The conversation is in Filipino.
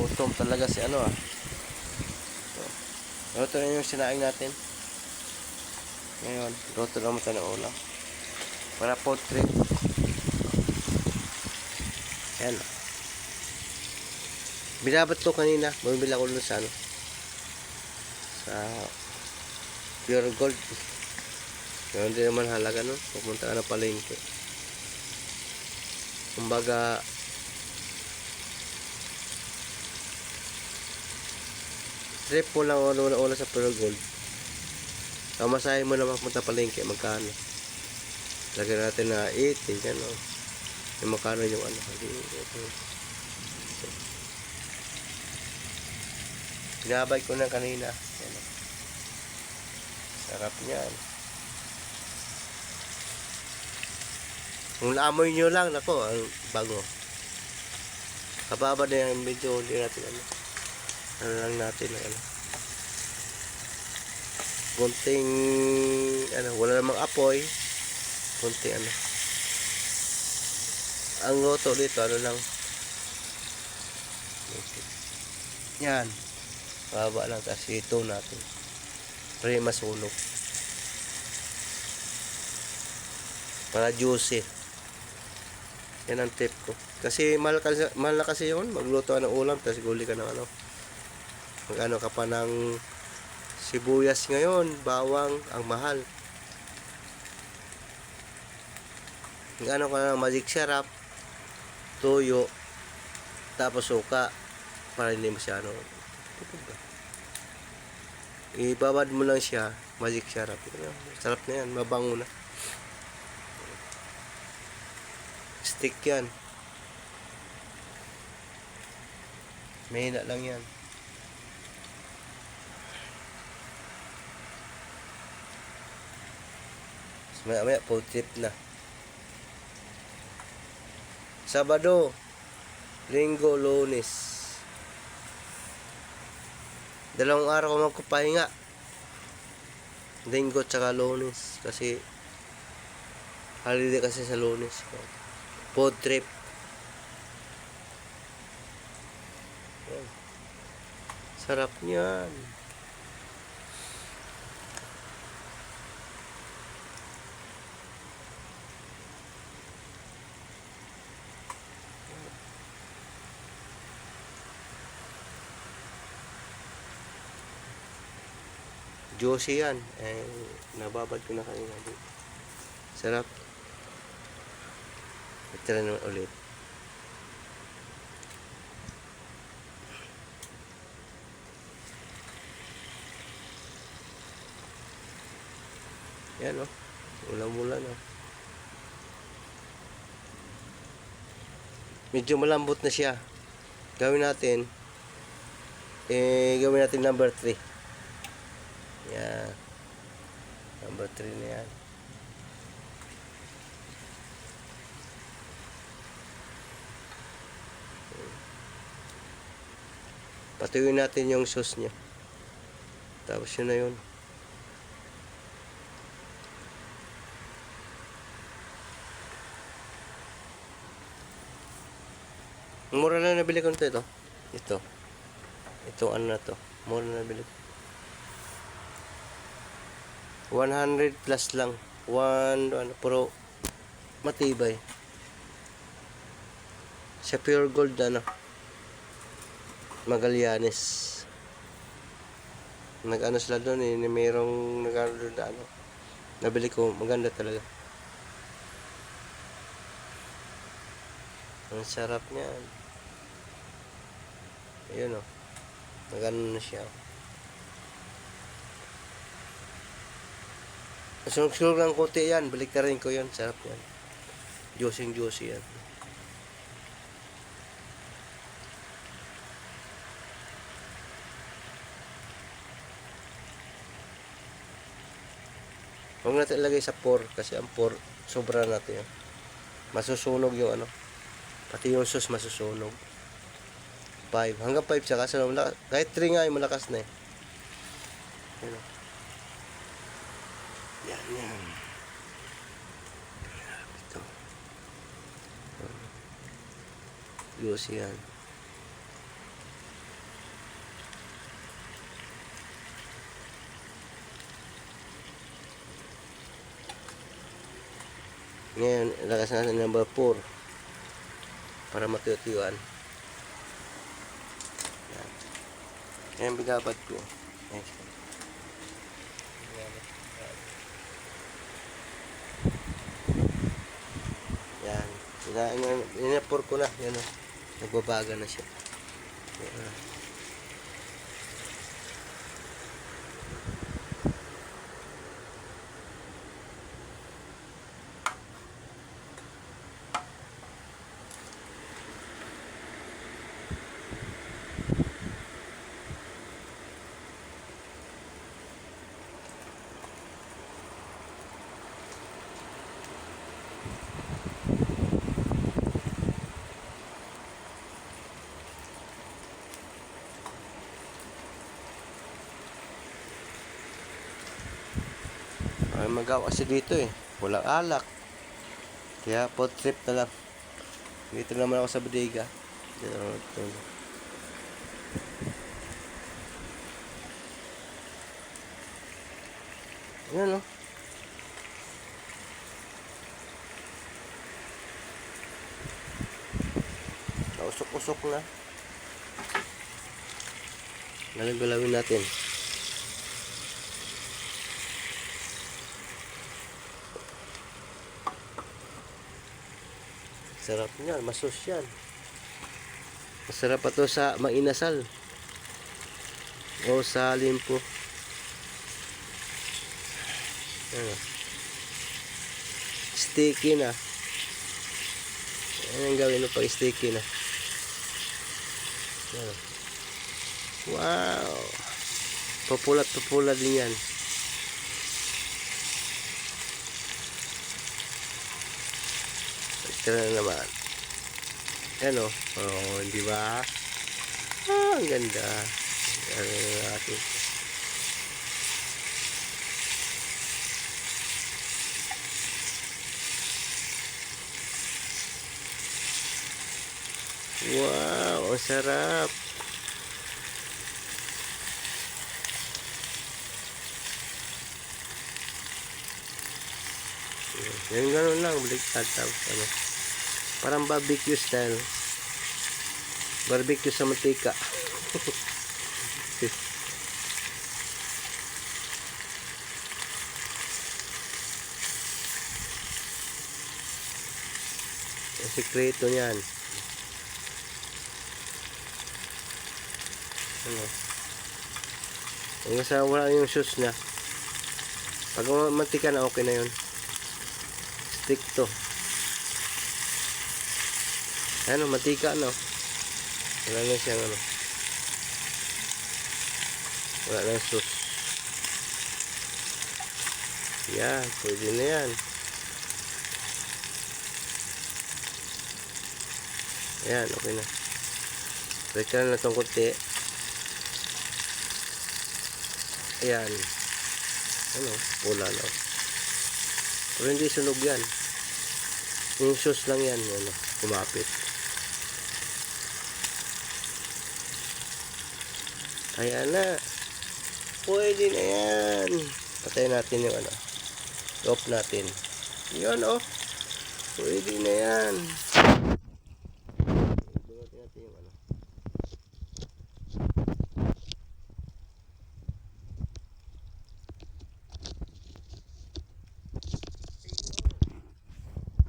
Gutom talaga si ano ah. Ito na yung sinaing natin. Ngayon, luto naman tayo ng ulam. Para food trip. Ayan. Binabat ko kanina. Bumibili ako dun sa ano. Sa Pure Gold. Ngayon hindi naman halaga nun. Pupunta ka na palengke. Kumbaga, trip mo lang una sa Pure Gold. Kamasahin mo na mapunta palengke. Magkano? Lagyan natin na 80. Yan o. Yung magkano yung ano. Binabay ko na kanina. Yan o. Sarap niyan. Kung naamoy nyo lang, nako, ang bago. Kababa na yung medyo hindi natin ano. Ano lang natin ano. Kunting ano, wala namang apoy. Kunting ano. Ang luto dito ano lang. Yan. Kababa lang tapos ito natin. Para masunog. Para juicy. Yan ang tip ko. Kasi mahal na kasi yun. Magluto ka ng ulam tapos guli ka ng ano. Mag-ano ka pa ng sibuyas ngayon. Bawang. Ang mahal. Mag-ano ka ng magic syrup. Tuyo. Tapos suka. Para hindi mo siya ano. Ibabad mo lang siya. Magic syrup. Sarap na yan. Mabango na. Stick yan. Mahina lang yan. Maya food trip na. Sabado, Linggo, Lunes. Dalawang araw ko magpapahinga. Linggo tsaka Lunes. Kasi holiday kasi sa Lunes. Food trip. Sarap niyan. Juicy yan. Nababad ko na kanina. Sarap. Try naman ulit. Yan o. Ulam-ulan o. Medyo malambot na siya. Gawin natin number 3. Yan. Number 3 na yan. Patuyuin natin yung sauce niya. Tapos yun na yun. Mura na nabili ko nito. Ito. Ito ano na to. Mura na nabili ko. 100 plus lang. Puro matibay. Sa Pure Gold ano. Magallanes. Nag-ano sila doon eh. Mayroong nag-ano doon na ano. Nabili ko. Maganda talaga. Ang sarap niyan. Ayun o. Nag-ano na siya. Sunog-sunog lang konti yan. Balik na rin ko yan. Sarap yan. Juicy yan. Huwag natin ilagay sa 4 kasi ang 4 sobra natin yan. Masusunog yung ano. Pati yung sauce masusunog. 5. Hanggang 5 siya kasi kahit 3 nga yung malakas na eh. Yan. Ito. Juicy yan. Ngayon, lakas natin ng number 4 para matuyot-tuyuan. Yan. Yan binabad ko. Yan. Yan. Inapor ko na. Yan o. Nagbabaga na siya. Yan. Ay, magawa kasi dito eh. Walang alak. Kaya food trip na lang. Dito naman ako sa bodega. Yan o. Nausok-usok na. Galawin natin. Sarap niyan, masosyal. Masarap pa to sa mainasal o sa limpo. Sticky na. Ano ang gawin mo pag sticky na? Wow! Papulat din yan. Ito na naman. Ano? Oh, di ba? Ah, ang ganda. Ano natin? Wow, ang sarap. Yan, gano'n lang. Baliktad tapos ano. Parang barbecue style. Barbecue sa mantika. Ang sikreto niyan. Ano? Hanggang sa wala yung sauce niya. Pag mantika na, okay na yun. Stick to. Ano, mantika no. Wala na siyang ano. Wala na sauce. Yan, pwede na yan. Ayan, okay na. Balik ka na itong kunti. Ayan. Ano, pula na. Pero hindi sunog yan. Yung sauce lang yan. Ano, kumapit. Ayan na. Pwede na yan. Patayin natin yung ano. Off natin. Yan oh. Pwede na yan. Bunutin natin yung ano.